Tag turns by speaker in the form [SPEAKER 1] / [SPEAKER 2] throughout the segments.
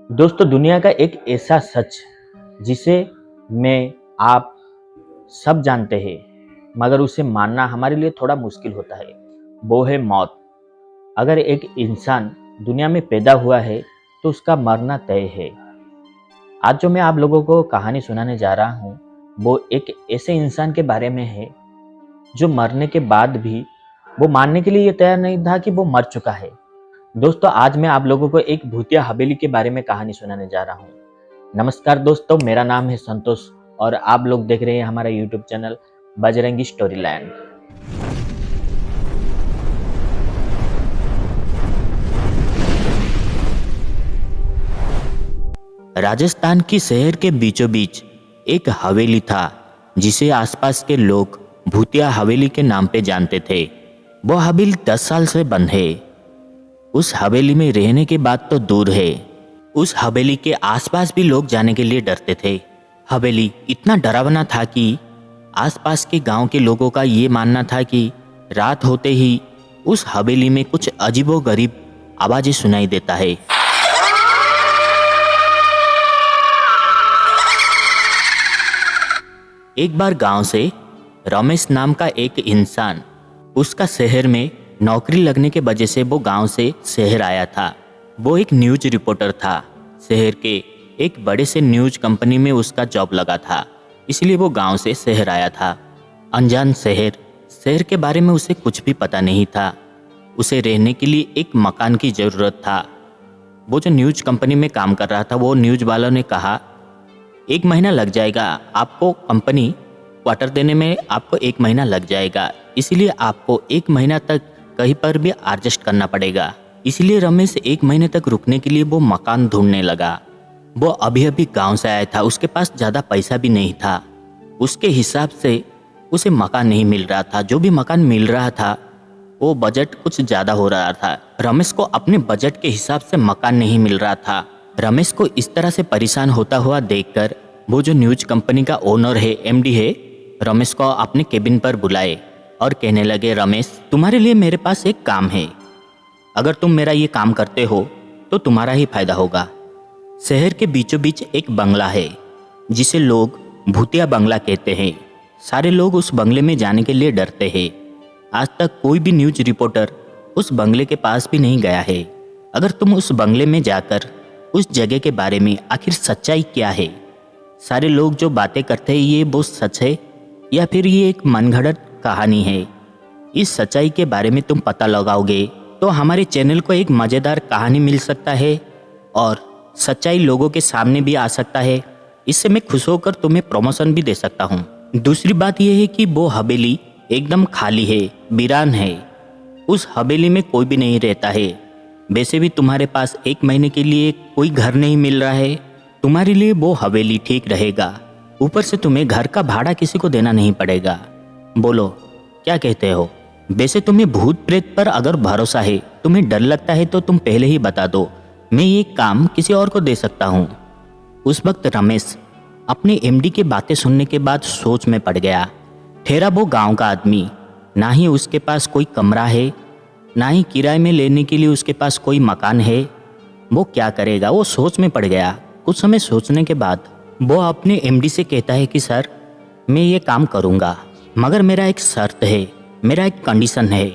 [SPEAKER 1] दोस्तों दुनिया का एक ऐसा सच जिसे मैं आप सब जानते हैं मगर उसे मानना हमारे लिए थोड़ा मुश्किल होता है, वो है मौत। अगर एक इंसान दुनिया में पैदा हुआ है तो उसका मरना तय है। आज जो मैं आप लोगों को कहानी सुनाने जा रहा हूँ वो एक ऐसे इंसान के बारे में है जो मरने के बाद भी वो मानने के लिए ये तैयार नहीं था कि वो मर चुका है। दोस्तों आज मैं आप लोगों को एक भूतिया हवेली के बारे में कहानी सुनाने जा रहा हूँ। नमस्कार दोस्तों, मेरा नाम है संतोष और आप लोग देख रहे हैं हमारा YouTube channel Bajrangi story land. Rajasthan की शहर के बीचों बीच एक हवेली था जिसे आसपास के लोग भूतिया हवेली के नाम पे जानते थे। वो हवेली 10 साल से बंद है। उस हवेली में रहने की बात तो दूर है, उस हवेली के आसपास भी लोग जाने के लिए डरते थे। हवेली इतना डरावना था कि आसपास के गांव के लोगों का ये मानना था कि रात होते ही उस हवेली में कुछ अजीबोगरीब आवाजें सुनाई देता है। एक बार गांव से रमेश नाम का एक इंसान, उसका शहर में नौकरी लगने के वजह से वो गांव से शहर आया था। वो एक न्यूज रिपोर्टर था। शहर के एक बड़े से न्यूज कंपनी में उसका जॉब लगा था, इसलिए वो गांव से शहर आया था। अनजान शहर के बारे में उसे कुछ भी पता नहीं था। उसे रहने के लिए एक मकान की ज़रूरत था। वो जो न्यूज कंपनी में काम कर रहा था, वो न्यूज वालों ने कहा 1 महीना लग जाएगा आपको, कंपनी क्वार्टर देने में आपको 1 महीना लग जाएगा, इसलिए आपको 1 महीना तक कहीं पर भी एडजस्ट करना पड़ेगा। इसलिए रमेश 1 महीने तक रुकने के लिए वो मकान ढूंढने लगा। वो अभी अभी गांव से आया था, उसके पास ज़्यादा पैसा भी नहीं था। उसके हिसाब से उसे मकान नहीं मिल रहा था। जो भी मकान मिल रहा था वो बजट कुछ ज़्यादा हो रहा था। रमेश को अपने बजट के हिसाब से मकान नहीं मिल रहा था। रमेश को इस तरह से परेशान होता हुआ देखकर वो जो न्यूज कंपनी का ओनर है, एमडी है, रमेश को अपने केबिन पर बुलाए और कहने लगे, रमेश तुम्हारे लिए मेरे पास एक काम है। अगर तुम मेरा ये काम करते हो तो तुम्हारा ही फायदा होगा। शहर के बीचों बीच एक बंगला है जिसे लोग भूतिया बंगला कहते हैं। सारे लोग उस बंगले में जाने के लिए डरते हैं। आज तक कोई भी न्यूज रिपोर्टर उस बंगले के पास भी नहीं गया है। अगर तुम उस बंगले में जाकर उस जगह के बारे में आखिर सच्चाई क्या है, सारे लोग जो बातें करते हैं ये वो सच है या फिर ये एक मनगढ़ंत कहानी है, इस सच्चाई के बारे में तुम पता लगाओगे तो हमारे चैनल को एक मज़ेदार कहानी मिल सकता है और सच्चाई लोगों के सामने भी आ सकता है। इससे मैं खुश होकर तुम्हें प्रमोशन भी दे सकता हूँ। दूसरी बात यह है कि वो हवेली एकदम खाली है, वीरान है। उस हवेली में कोई भी नहीं रहता है। वैसे भी तुम्हारे पास 1 महीने के लिए कोई घर नहीं मिल रहा है, तुम्हारे लिए वो हवेली ठीक रहेगा। ऊपर से तुम्हें घर का भाड़ा किसी को देना नहीं पड़ेगा। बोलो क्या कहते हो? वैसे तुम्हें भूत प्रेत पर अगर भरोसा है, तुम्हें डर लगता है तो तुम पहले ही बता दो, मैं ये काम किसी और को दे सकता हूँ। उस वक्त रमेश अपने एमडी की बातें सुनने के बाद सोच में पड़ गया। ठहरा वो गांव का आदमी, ना ही उसके पास कोई कमरा है, ना ही किराए में लेने के लिए उसके पास कोई मकान है। वो क्या करेगा? वो सोच में पड़ गया। कुछ समय सोचने के बाद वो अपने एमडी से कहता है कि सर मैं ये काम करूँगा, मगर मेरा एक शर्त है, मेरा एक कंडीशन है।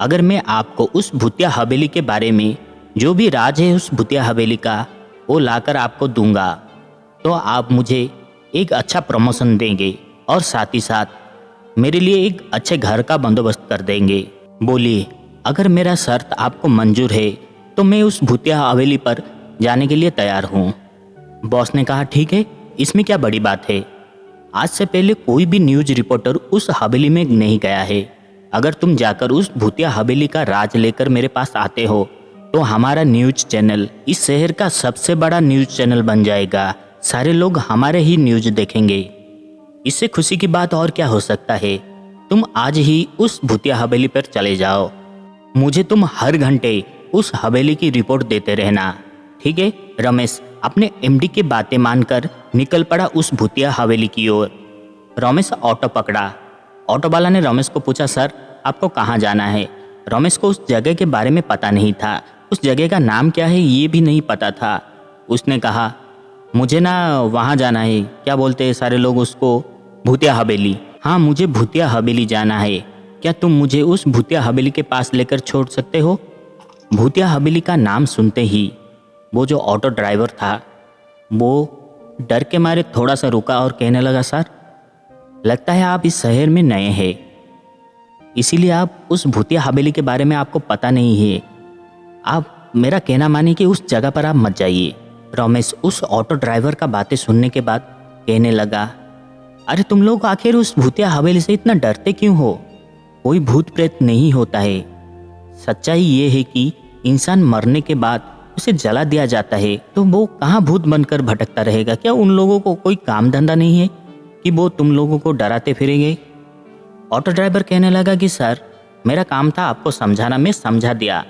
[SPEAKER 1] अगर मैं आपको उस भूतिया हवेली के बारे में जो भी राज है उस भूतिया हवेली का वो लाकर आपको दूंगा तो आप मुझे एक अच्छा प्रमोशन देंगे और साथ ही साथ मेरे लिए एक अच्छे घर का बंदोबस्त कर देंगे। बोलिए अगर मेरा शर्त आपको मंजूर है तो मैं उस भूतिया हवेली पर जाने के लिए तैयार हूँ। बॉस ने कहा ठीक है, इसमें क्या बड़ी बात है। आज से पहले कोई भी न्यूज रिपोर्टर उस हवेली में नहीं गया है। अगर तुम जाकर उस भूतिया हवेली का राज लेकर मेरे पास आते हो तो हमारा न्यूज चैनल इस शहर का सबसे बड़ा न्यूज चैनल बन जाएगा। सारे लोग हमारे ही न्यूज देखेंगे। इससे खुशी की बात और क्या हो सकता है। तुम आज ही उस भूतिया हवेली पर चले जाओ, मुझे तुम हर घंटे उस हवेली की रिपोर्ट देते रहना, ठीक है? रमेश अपने एमडी की बातें मानकर निकल पड़ा उस भूतिया हवेली की ओर। रमेश ऑटो पकड़ा। ऑटो वाला ने रमेश को पूछा, सर आपको कहाँ जाना है? रमेश को उस जगह के बारे में पता नहीं था, उस जगह का नाम क्या है ये भी नहीं पता था। उसने कहा, मुझे ना वहाँ जाना है, क्या बोलते हैं सारे लोग उसको, भूतिया हवेली। हाँ, मुझे भूतिया हवेली जाना है, क्या तुम मुझे उस भूतिया हवेली के पास लेकर छोड़ सकते हो? भूतिया हवेली का नाम सुनते ही वो जो ऑटो ड्राइवर था वो डर के मारे थोड़ा सा रुका और कहने लगा, सर लगता है आप इस शहर में नए हैं, इसीलिए आप उस भूतिया हवेली के बारे में आपको पता नहीं है। आप मेरा कहना मानिए कि उस जगह पर आप मत जाइए। रमेश उस ऑटो ड्राइवर का बातें सुनने के बाद कहने लगा, अरे तुम लोग आखिर उस भूतिया हवेली से इतना डरते क्यों हो? कोई भूत प्रेत नहीं होता है। सच्चाई ये है कि इंसान मरने के बाद उसे जला दिया जाता है, तो वो कहाँ भूत बनकर भटकता रहेगा? क्या उन लोगों को कोई काम धंधा नहीं है कि वो तुम लोगों को डराते फिरेंगे? ऑटो ड्राइवर कहने लगा कि सर मेरा काम था आपको समझाना, मैं समझा दिया,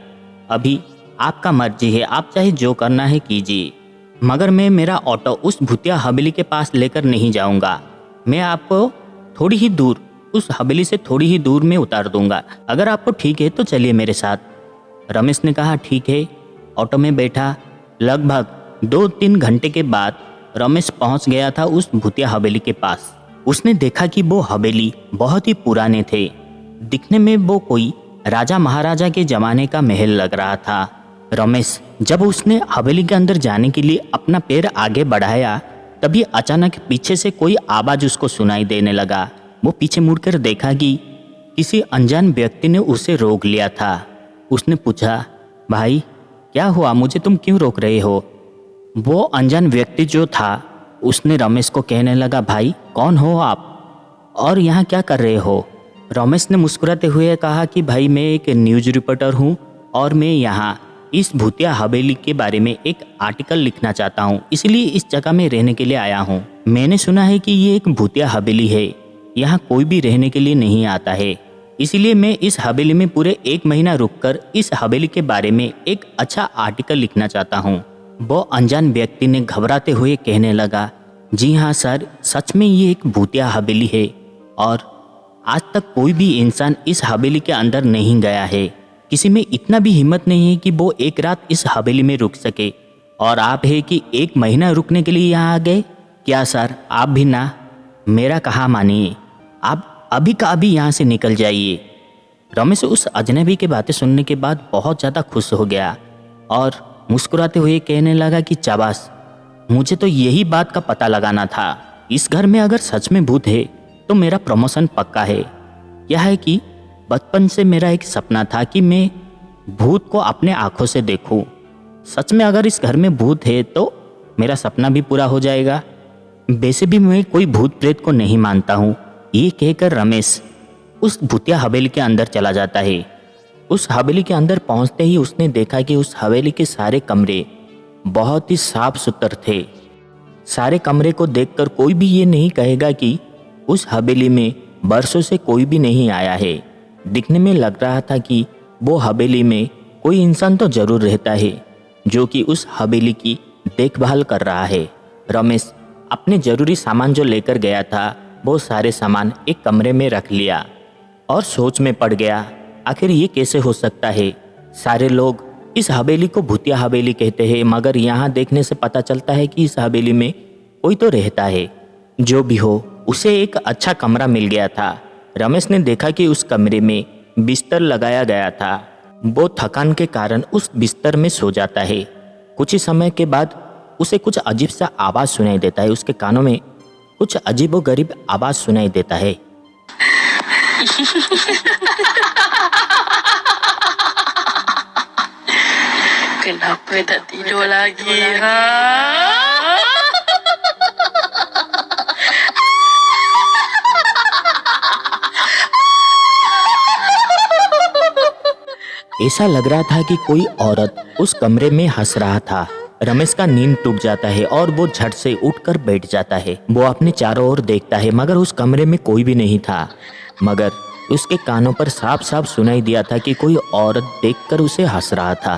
[SPEAKER 1] अभी आपका मर्जी है, आप चाहे जो करना है कीजिए, मगर मैं मेरा ऑटो उस भूतिया हवेली के पास लेकर नहीं जाऊंगा। मैं आपको थोड़ी ही दूर, उस हवेली से थोड़ी ही दूर में उतार दूंगा, अगर आपको ठीक है तो चलिए मेरे साथ। रमेश ने कहा ठीक है। ऑटो में बैठा। लगभग 2-3 घंटे के बाद रमेश पहुंच गया था उस भूतिया हवेली के पास। उसने देखा कि वो हवेली बहुत ही पुराने थे, दिखने में वो कोई राजा महाराजा के जमाने का महल लग रहा था। रमेश जब उसने हवेली के अंदर जाने के लिए अपना पैर आगे बढ़ाया, तभी अचानक पीछे से कोई आवाज उसको सुनाई देने लगा। वो पीछे मुड़कर देखा कि किसी अनजान व्यक्ति ने उसे रोक लिया था। उसने पूछा, भाई क्या हुआ, मुझे तुम क्यों रोक रहे हो? वो अनजान व्यक्ति जो था उसने रमेश को कहने लगा, भाई कौन हो आप और यहाँ क्या कर रहे हो? रमेश ने मुस्कुराते हुए कहा कि भाई मैं एक न्यूज़ रिपोर्टर हूँ और मैं यहाँ इस भूतिया हवेली के बारे में एक आर्टिकल लिखना चाहता हूँ, इसलिए इस जगह में रहने के लिए आया हूँ। मैंने सुना है कि ये एक भूतिया हवेली है, यहाँ कोई भी रहने के लिए नहीं आता है, इसीलिए मैं इस हवेली में पूरे 1 महीना रुककर इस हवेली के बारे में एक अच्छा आर्टिकल लिखना चाहता हूँ। वो अनजान व्यक्ति ने घबराते हुए कहने लगा, जी हाँ सर, सच में ये एक भूतिया हवेली है और आज तक कोई भी इंसान इस हवेली के अंदर नहीं गया है। किसी में इतना भी हिम्मत नहीं है कि वो एक रात इस हवेली में रुक सके, और आप है कि 1 महीना रुकने के लिए यहाँ आ गए? क्या सर आप भी ना मेरा कहा मानिए, आप अभी का अभी यहाँ से निकल जाइए। रमेश उस अजनबी की बातें सुनने के बाद बहुत ज़्यादा खुश हो गया और मुस्कुराते हुए कहने लगा कि शाबाश, मुझे तो यही बात का पता लगाना था। इस घर में अगर सच में भूत है तो मेरा प्रमोशन पक्का है। यह है कि बचपन से मेरा एक सपना था कि मैं भूत को अपने आँखों से देखूं। सच में अगर इस घर में भूत है तो मेरा सपना भी पूरा हो जाएगा। वैसे भी मैं कोई भूत प्रेत को नहीं मानता हूँ। ये कहकर रमेश उस भूतिया हवेली के अंदर चला जाता है। उस हवेली के अंदर पहुंचते ही उसने देखा कि उस हवेली के सारे कमरे बहुत ही साफ सुथरे थे। सारे कमरे को देखकर कोई भी ये नहीं कहेगा कि उस हवेली में बरसों से कोई भी नहीं आया है। दिखने में लग रहा था कि वो हवेली में कोई इंसान तो जरूर रहता है जो कि उस हवेली की देखभाल कर रहा है। रमेश अपने जरूरी सामान जो लेकर गया था वो सारे सामान एक कमरे में रख लिया और सोच में पड़ गया, आखिर ये कैसे हो सकता है? सारे लोग इस हवेली को भूतिया हवेली कहते हैं, मगर यहाँ देखने से पता चलता है कि इस हवेली में कोई तो रहता है। जो भी हो, उसे एक अच्छा कमरा मिल गया था। रमेश ने देखा कि उस कमरे में बिस्तर लगाया गया था। वो थकान के कारण उस बिस्तर में सो जाता है। कुछ ही समय के बाद उसे कुछ अजीब सा आवाज़ सुनाई देता है। उसके कानों में कुछ अजीबोगरीब आवाज़ सुनाई देता है।
[SPEAKER 2] Kenapa tak tidur lagi? Ha?
[SPEAKER 1] ऐसा लग रहा था कि कोई औरत उस कमरे में हंस रहा था। रमेश का नींद टूट जाता है और वो झट से उठकर बैठ जाता है। वो अपने चारों ओर देखता है मगर उस कमरे में कोई भी नहीं था, मगर उसके कानों पर साफ साफ सुनाई दिया था कि कोई औरत देखकर उसे हंस रहा था।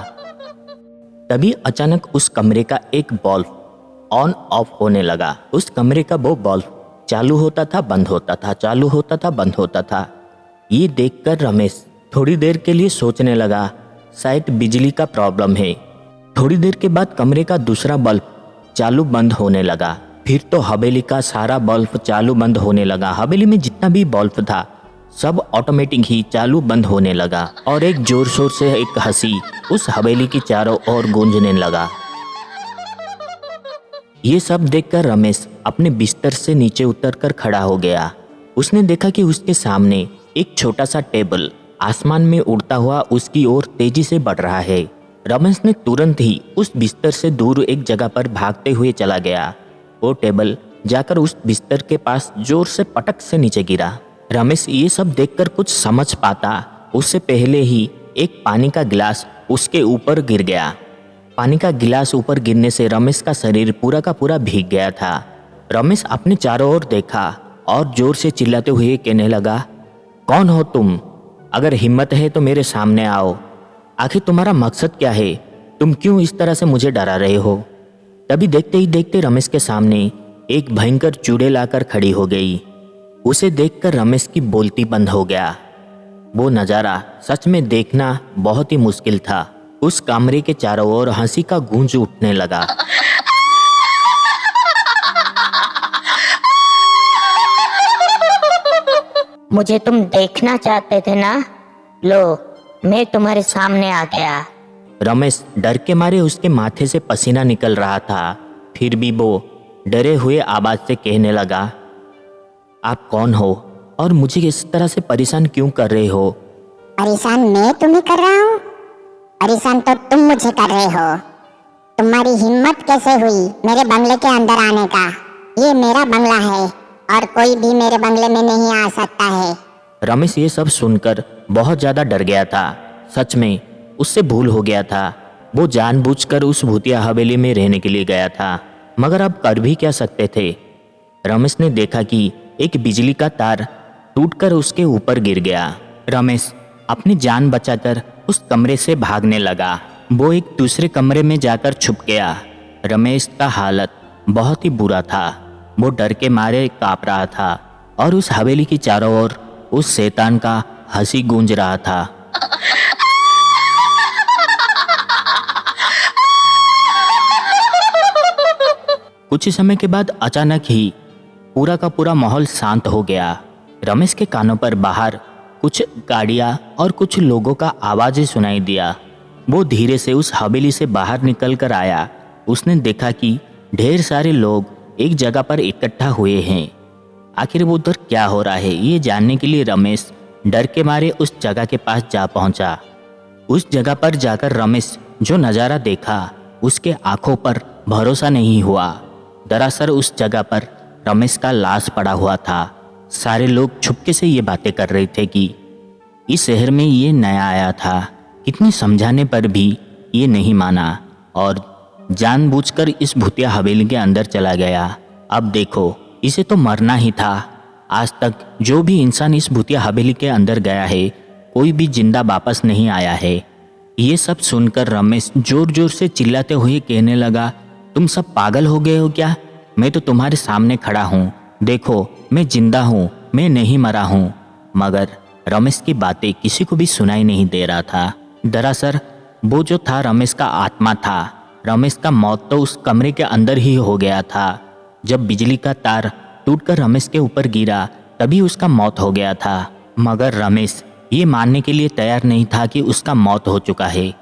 [SPEAKER 1] तभी अचानक उस कमरे का एक बल्ब ऑन ऑफ होने लगा। उस कमरे का वो बल्ब चालू होता था, बंद होता था, चालू होता था, बंद होता था। ये देखकर रमेश थोड़ी देर के लिए सोचने लगा, शायद बिजली का प्रॉब्लम है। थोड़ी देर के बाद कमरे का दूसरा बल्ब चालू बंद होने लगा। फिर तो हवेली का सारा बल्ब चालू बंद होने लगा। हवेली में जितना भी बल्ब था सब ऑटोमेटिक ही चालू बंद होने लगा और एक जोर शोर से एक हंसी उस हवेली की चारों ओर गूंजने लगा। ये सब देखकर रमेश अपने बिस्तर से नीचे उतरकर खड़ा हो गया। उसने देखा कि उसके सामने एक छोटा सा टेबल आसमान में उड़ता हुआ उसकी ओर तेजी से बढ़ रहा है। रमेश ने तुरंत ही उस बिस्तर से दूर एक जगह पर भागते हुए चला गया। वो टेबल जाकर उस बिस्तर के पास जोर से पटक से नीचे गिरा। रमेश ये सब देखकर कुछ समझ पाता उससे पहले ही एक पानी का गिलास उसके ऊपर गिर गया। पानी का गिलास ऊपर गिरने से रमेश का शरीर पूरा का पूरा भीग गया था। रमेश अपने चारों ओर देखा और जोर से चिल्लाते हुए कहने लगा, कौन हो तुम? अगर हिम्मत है तो मेरे सामने आओ। आखिर तुम्हारा मकसद क्या है? तुम क्यों इस तरह से मुझे डरा रहे हो? तभी देखते ही देखते रमेश के सामने एक भयंकर चूड़े लाकर खड़ी हो गई। उसे देखकर रमेश की बोलती बंद हो गया। वो नज़ारा सच में देखना बहुत ही मुश्किल था। उस कमरे के चारों ओर हंसी का गूंज उठने लगा।
[SPEAKER 3] मुझे तुम देखना चाहते थे ना? लो, मैं तुम्हारे सामने आ गया।
[SPEAKER 1] रमेश डर के मारे उसके माथे से पसीना निकल रहा था। फिर भी वो डरे हुए आवाज से कहने लगा, आप कौन हो और मुझे इस तरह से परेशान क्यों कर रहे हो?
[SPEAKER 4] परेशान मैं तुम्हें कर रहा हूँ? परेशान तो तुम मुझे कर रहे हो। तुम्हारी हिम्मत कैसे हुई मेरे बंगले के अंदर आने का? ये मेरा बंगला है और कोई भी मेरे बंगले में नहीं आ सकता है।
[SPEAKER 1] रमेश ये सब सुनकर बहुत ज़्यादा डर गया था। सच में उससे भूल हो गया था। वो जानबूझकर उस भूतिया हवेली में रहने के लिए गया था, मगर अब कर भी क्या सकते थे। रमेश ने देखा कि एक बिजली का तार टूटकर उसके ऊपर गिर गया। रमेश अपनी जान बचाकर उस कमरे से भागने लगा। वो एक दूसरे कमरे में जाकर छुप गया। रमेश का हालत बहुत ही बुरा था। वो डर के मारे काँप रहा था और उस हवेली की चारों ओर उस शैतान का हंसी गूंज रहा था। कुछ ही समय के बाद अचानक ही पूरा का पूरा माहौल शांत हो गया। रमेश के कानों पर बाहर कुछ गाड़ियां और कुछ लोगों का आवाज़ सुनाई दिया। वो धीरे से उस हवेली से बाहर निकल कर आया। उसने देखा कि ढेर सारे लोग एक जगह पर इकट्ठा हुए हैं। आखिर वो उधर क्या हो रहा है ये जानने के लिए रमेश डर के मारे उस जगह के पास जा पहुंचा। उस जगह पर जाकर रमेश जो नज़ारा देखा उसके आंखों पर भरोसा नहीं हुआ। दरअसल उस जगह पर रमेश का लाश पड़ा हुआ था। सारे लोग छुपके से ये बातें कर रहे थे कि इस शहर में ये नया आया था। कितनी समझाने पर भी ये नहीं माना और जानबूझकर इस भूतिया हवेली के अंदर चला गया। अब देखो, इसे तो मरना ही था। आज तक जो भी इंसान इस भूतिया हवेली के अंदर गया है कोई भी जिंदा वापस नहीं आया है। ये सब सुनकर रमेश जोर जोर से चिल्लाते हुए कहने लगा, तुम सब पागल हो गए हो क्या? मैं तो तुम्हारे सामने खड़ा हूँ। देखो, मैं जिंदा हूँ, मैं नहीं मरा हूँ। मगर रमेश की बातें किसी को भी सुनाई नहीं दे रहा था। दरअसल वो जो था रमेश का आत्मा था। रमेश का मौत तो उस कमरे के अंदर ही हो गया था। जब बिजली का तार टूटकर रमेश के ऊपर गिरा तभी उसका मौत हो गया था। मगर रमेश ये मानने के लिए तैयार नहीं था कि उसका मौत हो चुका है।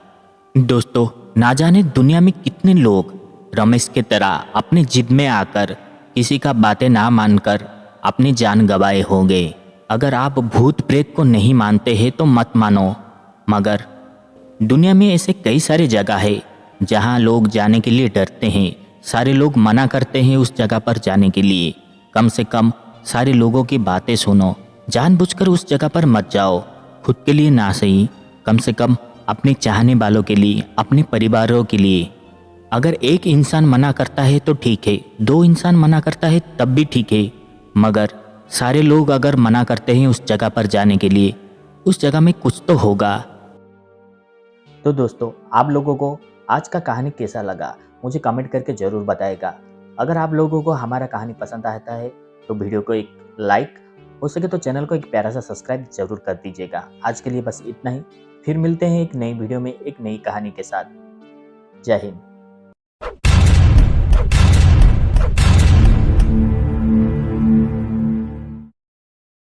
[SPEAKER 1] दोस्तों, ना जाने दुनिया में कितने लोग रमेश की तरह अपनी जिद में आकर किसी का बातें ना मानकर अपनी जान गंवाए होंगे। अगर आप भूत प्रेत को नहीं मानते हैं तो मत मानो, मगर दुनिया में ऐसे कई सारे जगह है जहां लोग जाने के लिए डरते हैं। सारे लोग मना करते हैं उस जगह पर जाने के लिए। कम से कम सारे लोगों की बातें सुनो, जानबूझकर उस जगह पर मत जाओ। खुद के लिए ना सही, कम से कम अपने चाहने वालों के लिए, अपने परिवारों के लिए। अगर एक इंसान मना करता है तो ठीक है, दो इंसान मना करता है तब भी ठीक है, मगर सारे लोग अगर मना करते हैं उस जगह पर जाने के लिए, उस जगह में कुछ तो होगा। तो दोस्तों, आप लोगों को आज का कहानी कैसा लगा मुझे कमेंट करके ज़रूर बताएगा। अगर आप लोगों को हमारा कहानी पसंद आता है तो वीडियो को एक लाइक, हो सके तो चैनल को एक प्यारा सा सब्सक्राइब जरूर कर दीजिएगा। आज के लिए बस इतना ही। फिर मिलते हैं एक नई वीडियो में एक नई कहानी के साथ। जय हिंद।